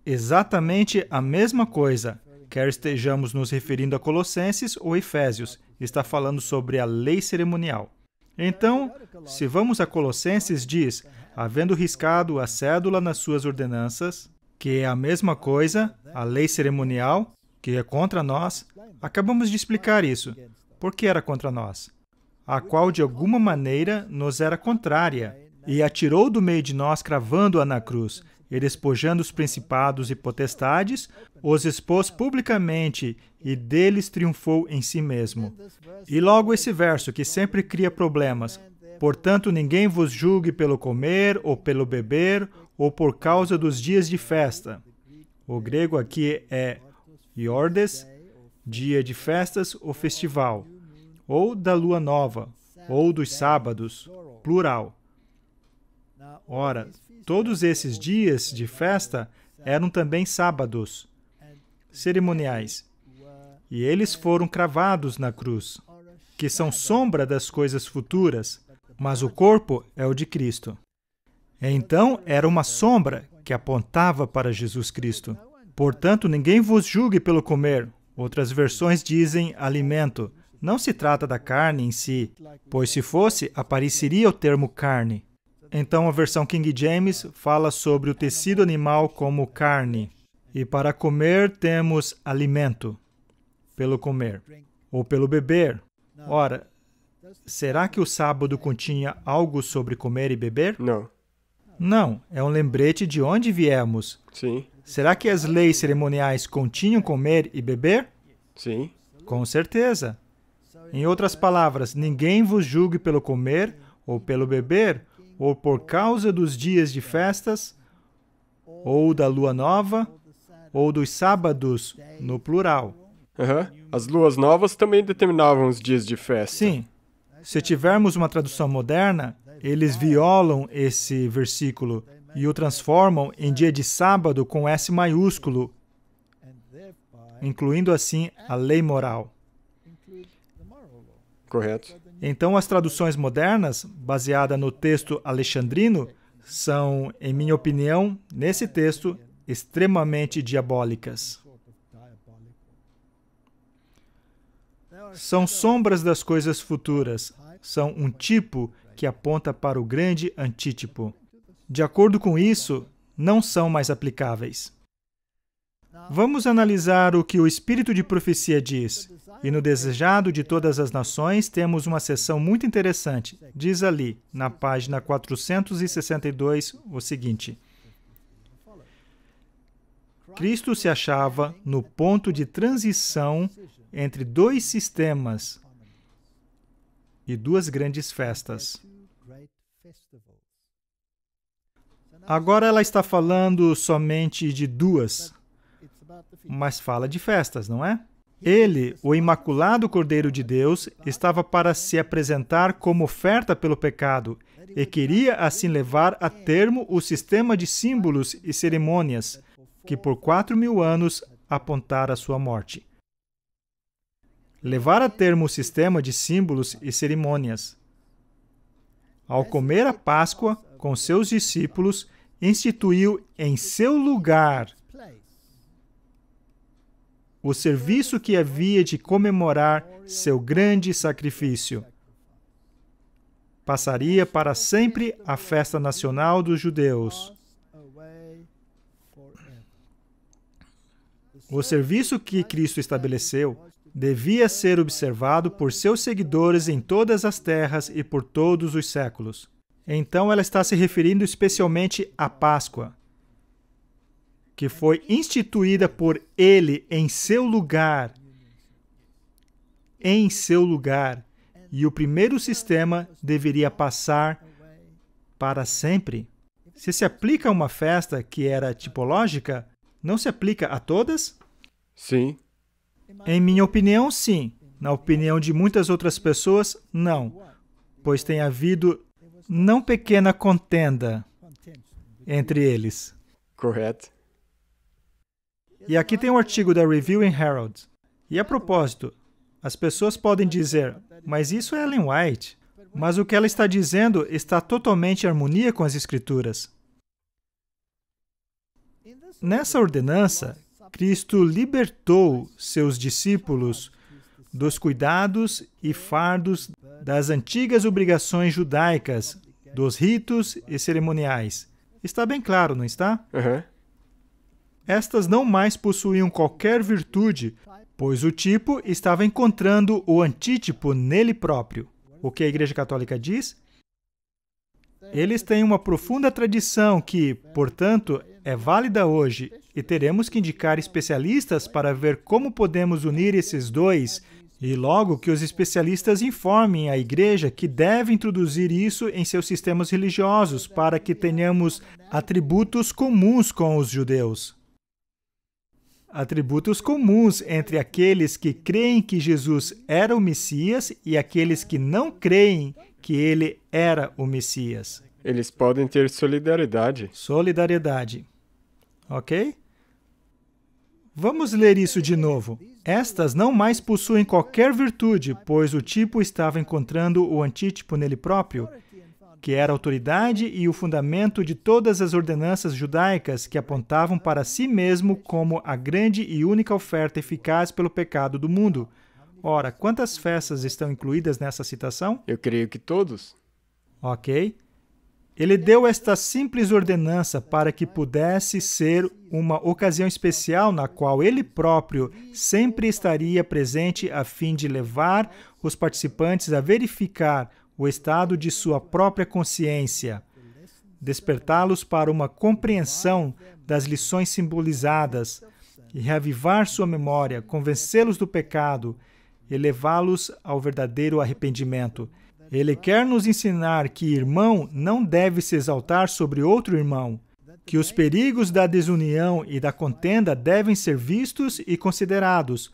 Exatamente a mesma coisa, quer estejamos nos referindo a Colossenses ou Efésios, está falando sobre a lei cerimonial. Então, se vamos a Colossenses, diz, havendo riscado a cédula nas suas ordenanças, que é a mesma coisa, a lei cerimonial, que é contra nós, acabamos de explicar isso. Por que era contra nós? A qual de alguma maneira nos era contrária, e atirou do meio de nós, cravando-a na cruz, e despojando os principados e potestades, os expôs publicamente e deles triunfou em si mesmo. E logo esse verso, que sempre cria problemas. Portanto, ninguém vos julgue pelo comer, ou pelo beber, ou por causa dos dias de festa. O grego aqui é iordes, dia de festas ou festival, ou da lua nova, ou dos sábados, plural. Ora, todos esses dias de festa eram também sábados cerimoniais, e eles foram cravados na cruz, que são sombra das coisas futuras, mas o corpo é o de Cristo. Então, era uma sombra que apontava para Jesus Cristo. Portanto, ninguém vos julgue pelo comer. Outras versões dizem alimento. Não se trata da carne em si, pois se fosse, apareceria o termo carne. Então, a versão King James fala sobre o tecido animal como carne. E para comer temos alimento, pelo comer, ou pelo beber. Ora, será que o sábado continha algo sobre comer e beber? Não. Não, é um lembrete de onde viemos. Sim. Será que as leis cerimoniais continham comer e beber? Sim. Com certeza. Em outras palavras, ninguém vos julgue pelo comer ou pelo beber, ou por causa dos dias de festas, ou da lua nova, ou dos sábados, no plural. As luas novas também determinavam os dias de festa. Sim. Se tivermos uma tradução moderna, eles violam esse versículo e o transformam em dia de sábado com S maiúsculo, incluindo assim a lei moral. Correto. Então, as traduções modernas, baseadas no texto alexandrino, são, em minha opinião, nesse texto, extremamente diabólicas. São sombras das coisas futuras. São um tipo que aponta para o grande antítipo. De acordo com isso, não são mais aplicáveis. Vamos analisar o que o Espírito de Profecia diz. E no Desejado de Todas as Nações temos uma seção muito interessante. Diz ali, na página 462, o seguinte: Cristo se achava no ponto de transição entre dois sistemas e duas grandes festas. Agora ela está falando somente de duas, mas fala de festas, não é? Ele, o Imaculado Cordeiro de Deus, estava para se apresentar como oferta pelo pecado e queria assim levar a termo o sistema de símbolos e cerimônias que por 4.000 anos apontara a sua morte. Levar a termo o sistema de símbolos e cerimônias. Ao comer a Páscoa com seus discípulos, instituiu em seu lugar o serviço que havia de comemorar seu grande sacrifício. Passaria para sempre a festa nacional dos judeus. O serviço que Cristo estabeleceu devia ser observado por seus seguidores em todas as terras e por todos os séculos. Então, ela está se referindo especialmente à Páscoa, que foi instituída por Ele em seu lugar. Em seu lugar. E o primeiro sistema deveria passar para sempre. Se aplica a uma festa que era tipológica, não se aplica a todas? Sim. Em minha opinião, sim. Na opinião de muitas outras pessoas, não. Pois tem havido não pequena contenda entre eles. Correto. E aqui tem um artigo da Review and Herald. E a propósito, as pessoas podem dizer, mas isso é Ellen White. Mas o que ela está dizendo está totalmente em harmonia com as Escrituras. Nessa ordenança, Cristo libertou seus discípulos dos cuidados e fardos das antigas obrigações judaicas, dos ritos e cerimoniais. Está bem claro, não está? Uhum. Estas não mais possuíam qualquer virtude, pois o tipo estava encontrando o antítipo nele próprio. O que a Igreja Católica diz? Eles têm uma profunda tradição que, portanto, é válida hoje, e teremos que indicar especialistas para ver como podemos unir esses dois, e logo que os especialistas informem a Igreja que deve introduzir isso em seus sistemas religiosos para que tenhamos atributos comuns com os judeus. Atributos comuns entre aqueles que creem que Jesus era o Messias e aqueles que não creem que ele era o Messias. Eles podem ter solidariedade. Solidariedade. Ok? Vamos ler isso de novo. Estas não mais possuem qualquer virtude, pois o tipo estava encontrando o antítipo nele próprio, que era a autoridade e o fundamento de todas as ordenanças judaicas que apontavam para si mesmo como a grande e única oferta eficaz pelo pecado do mundo. Ora, quantas festas estão incluídas nessa citação? Eu creio que todos. Ok. Ele deu esta simples ordenança para que pudesse ser uma ocasião especial na qual ele próprio sempre estaria presente a fim de levar os participantes a verificar o estado de sua própria consciência, despertá-los para uma compreensão das lições simbolizadas e reavivar sua memória, convencê-los do pecado e levá-los ao verdadeiro arrependimento. Ele quer nos ensinar que irmão não deve se exaltar sobre outro irmão, que os perigos da desunião e da contenda devem ser vistos e considerados,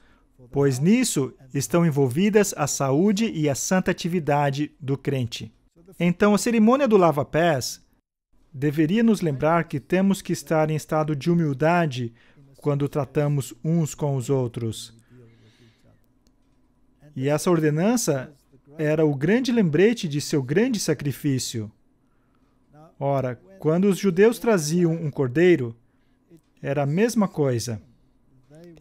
pois nisso estão envolvidas a saúde e a santa atividade do crente. Então, a cerimônia do lava-pés deveria nos lembrar que temos que estar em estado de humildade quando tratamos uns com os outros. E essa ordenança era o grande lembrete de seu grande sacrifício. Ora, quando os judeus traziam um cordeiro, era a mesma coisa.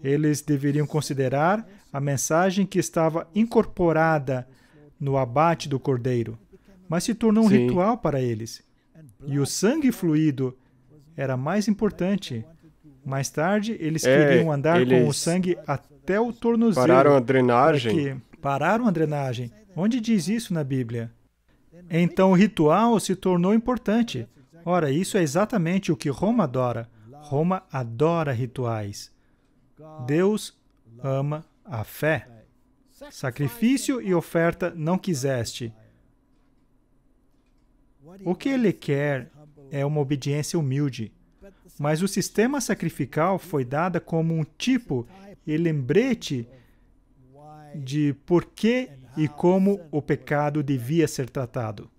Eles deveriam considerar a mensagem que estava incorporada no abate do cordeiro, mas se tornou um ritual para eles. E o sangue fluído era mais importante. Mais tarde, eles queriam andar com o sangue até o tornozelo. Pararam a drenagem. Pararam a drenagem. Onde diz isso na Bíblia? Então o ritual se tornou importante. Ora, isso é exatamente o que Roma adora. Roma adora rituais. Deus ama a fé. Sacrifício e oferta não quiseste. O que Ele quer é uma obediência humilde. Mas o sistema sacrificial foi dado como um tipo e lembrete de por que e como o pecado devia ser tratado.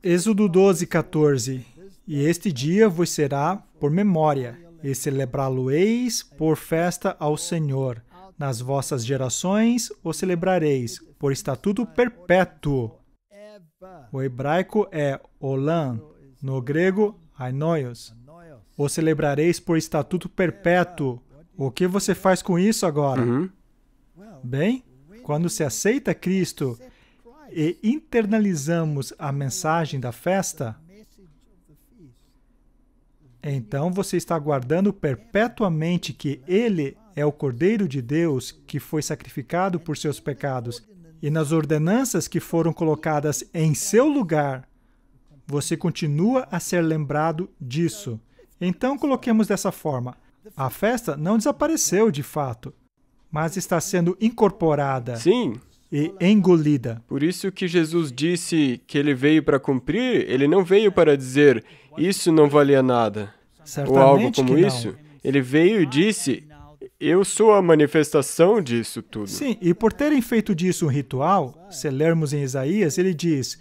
Êxodo 12, 14. E este dia vos será por memória, e celebrá-lo-eis por festa ao Senhor. Nas vossas gerações o celebrareis, por estatuto perpétuo. O hebraico é olam, no grego, ainoios. O celebrareis por estatuto perpétuo. O que você faz com isso agora? Bem, quando se aceita Cristo e internalizamos a mensagem da festa, então você está guardando perpetuamente que Ele é o Cordeiro de Deus que foi sacrificado por seus pecados. E nas ordenanças que foram colocadas em seu lugar, você continua a ser lembrado disso. Então, coloquemos dessa forma. A festa não desapareceu de fato, mas está sendo incorporada. Sim. E engolida. Por isso que Jesus disse que ele veio para cumprir, ele não veio para dizer, isso não valia nada, Certamente ou algo como que não. isso. Ele veio e disse, eu sou a manifestação disso tudo. Sim, e por terem feito disso um ritual, se lermos em Isaías, ele diz,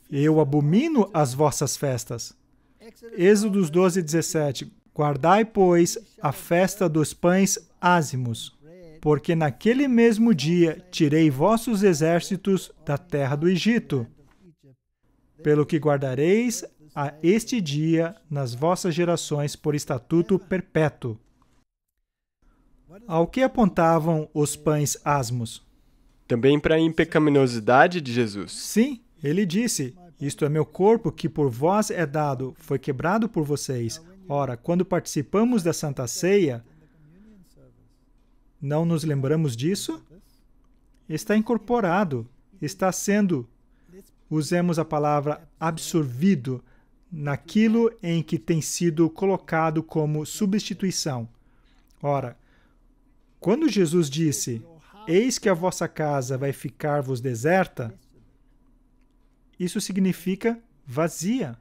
eu abomino as vossas festas. Êxodo 12, 17. Guardai, pois, a festa dos pães ázimos, porque naquele mesmo dia tirei vossos exércitos da terra do Egito. Pelo que guardareis a este dia nas vossas gerações por estatuto perpétuo. Ao que apontavam os pães asmos? Também para a impecaminosidade de Jesus. Sim, ele disse, isto é meu corpo que por vós é dado, foi quebrado por vocês. Ora, quando participamos da Santa Ceia, não nos lembramos disso? Está incorporado, está sendo, usemos a palavra absorvido, naquilo em que tem sido colocado como substituição. Ora, quando Jesus disse, eis que a vossa casa vai ficar-vos deserta, isso significa vazia.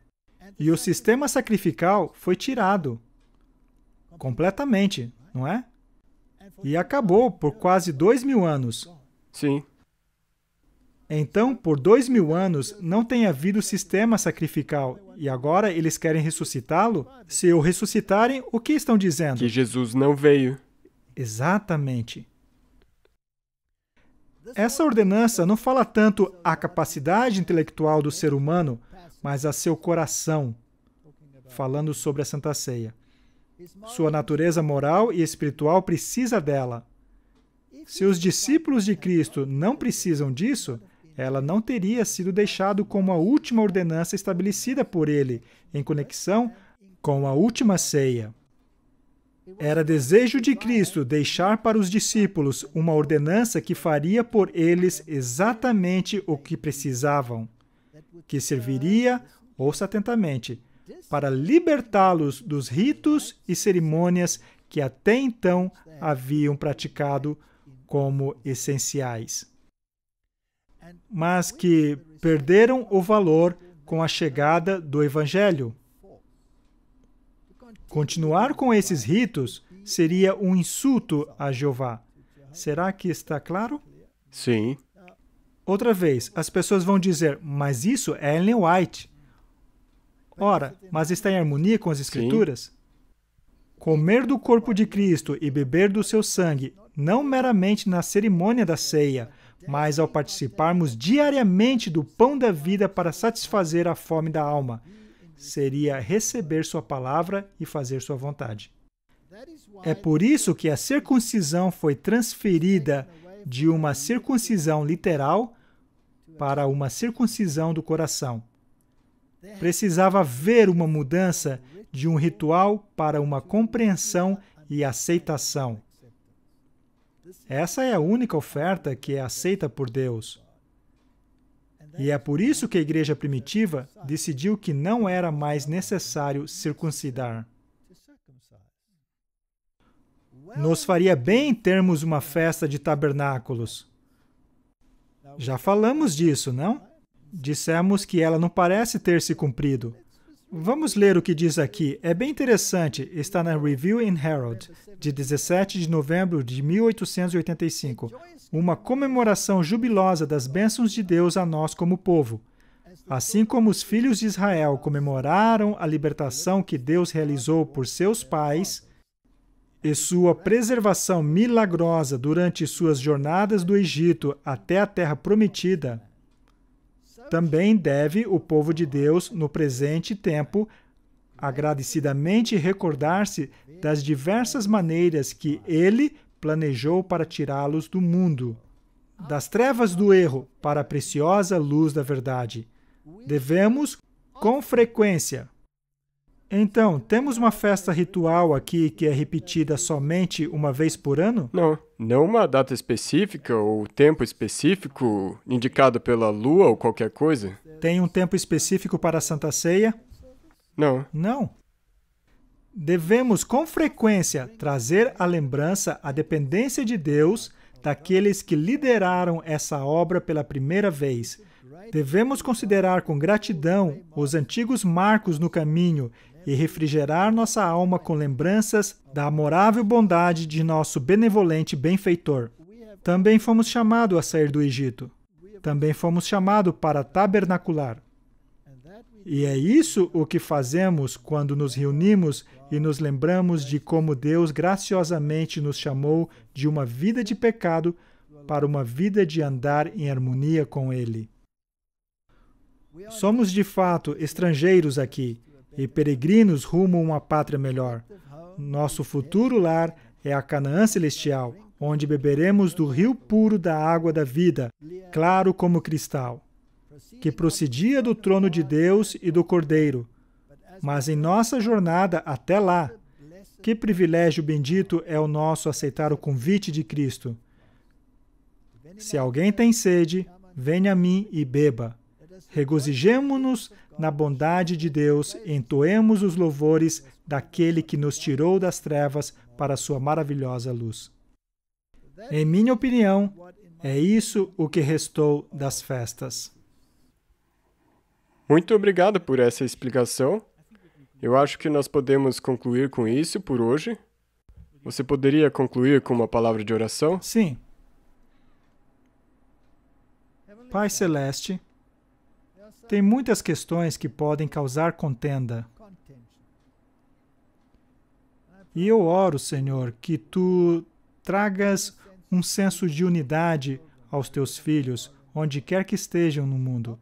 E o sistema sacrificial foi tirado completamente, não é? E acabou por quase 2000 anos. Sim. Então, por 2000 anos, não tem havido sistema sacrificial. E agora eles querem ressuscitá-lo? Se o ressuscitarem, o que estão dizendo? Que Jesus não veio. Exatamente. Essa ordenança não fala tanto à capacidade intelectual do ser humano, mas a seu coração, falando sobre a Santa Ceia. Sua natureza moral e espiritual precisa dela. Se os discípulos de Cristo não precisam disso, ela não teria sido deixada como a última ordenança estabelecida por ele, em conexão com a última ceia. Era desejo de Cristo deixar para os discípulos uma ordenança que faria por eles exatamente o que precisavam, que serviria, ouça atentamente, para libertá-los dos ritos e cerimônias que até então haviam praticado como essenciais, mas que perderam o valor com a chegada do Evangelho. Continuar com esses ritos seria um insulto a Jeová. Será que está claro? Sim. Outra vez, as pessoas vão dizer, mas isso é Ellen White. Ora, mas está em harmonia com as Escrituras? Sim. Comer do corpo de Cristo e beber do seu sangue, não meramente na cerimônia da ceia, mas ao participarmos diariamente do pão da vida para satisfazer a fome da alma, seria receber sua palavra e fazer sua vontade. É por isso que a circuncisão foi transferida de uma circuncisão literal para uma circuncisão do coração. Precisava haver uma mudança de um ritual para uma compreensão e aceitação. Essa é a única oferta que é aceita por Deus. E é por isso que a igreja primitiva decidiu que não era mais necessário circuncidar. Nos faria bem termos uma festa de tabernáculos. Já falamos disso, não? Dissemos que ela não parece ter se cumprido. Vamos ler o que diz aqui. É bem interessante. Está na Review in Herald, de 17 de novembro de 1885. Uma comemoração jubilosa das bênçãos de Deus a nós como povo. Assim como os filhos de Israel comemoraram a libertação que Deus realizou por seus pais e sua preservação milagrosa durante suas jornadas do Egito até a terra prometida, também deve o povo de Deus, no presente tempo, agradecidamente recordar-se das diversas maneiras que Ele planejou para tirá-los do mundo, das trevas do erro para a preciosa luz da verdade. Devemos, com frequência. Então, temos uma festa ritual aqui que é repetida somente uma vez por ano? Não uma data específica ou tempo específico indicado pela lua ou qualquer coisa. Tem um tempo específico para a Santa Ceia? Não. Devemos, com frequência, trazer à lembrança a dependência de Deus daqueles que lideraram essa obra pela primeira vez. Devemos considerar com gratidão os antigos marcos no caminho e refrigerar nossa alma com lembranças da amorável bondade de nosso benevolente benfeitor. Também fomos chamados a sair do Egito. Também fomos chamados para tabernacular. E é isso o que fazemos quando nos reunimos e nos lembramos de como Deus graciosamente nos chamou de uma vida de pecado para uma vida de andar em harmonia com Ele. Somos de fato estrangeiros aqui e peregrinos rumo a uma pátria melhor. Nosso futuro lar é a Canaã celestial, onde beberemos do rio puro da água da vida, claro como cristal, que procedia do trono de Deus e do Cordeiro. Mas em nossa jornada até lá, que privilégio bendito é o nosso aceitar o convite de Cristo. Se alguém tem sede, venha a mim e beba. Regozijemo-nos na bondade de Deus e entoemos os louvores daquele que nos tirou das trevas para a sua maravilhosa luz. Em minha opinião, é isso o que restou das festas. Muito obrigado por essa explicação. Eu acho que nós podemos concluir com isso por hoje. Você poderia concluir com uma palavra de oração? Sim. Pai Celeste, tem muitas questões que podem causar contenda. E eu oro, Senhor, que Tu tragas um senso de unidade aos Teus filhos, onde quer que estejam no mundo.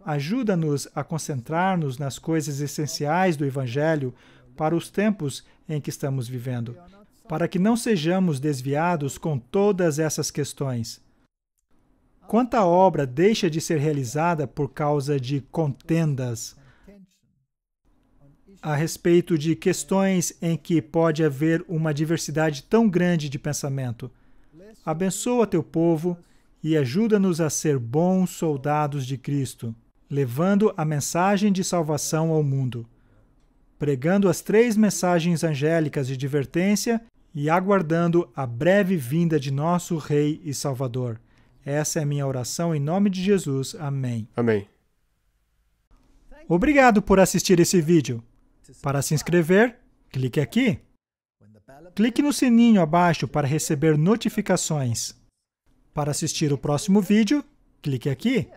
Ajuda-nos a concentrar-nos nas coisas essenciais do Evangelho para os tempos em que estamos vivendo, para que não sejamos desviados com todas essas questões. Quanta obra deixa de ser realizada por causa de contendas a respeito de questões em que pode haver uma diversidade tão grande de pensamento. Abençoa Teu povo e ajuda-nos a ser bons soldados de Cristo, levando a mensagem de salvação ao mundo, pregando as 3 mensagens angélicas de advertência e aguardando a breve vinda de nosso Rei e Salvador. Essa é a minha oração em nome de Jesus. Amém. Amém. Obrigado por assistir esse vídeo. Para se inscrever, clique aqui. Clique no sininho abaixo para receber notificações. Para assistir o próximo vídeo, clique aqui.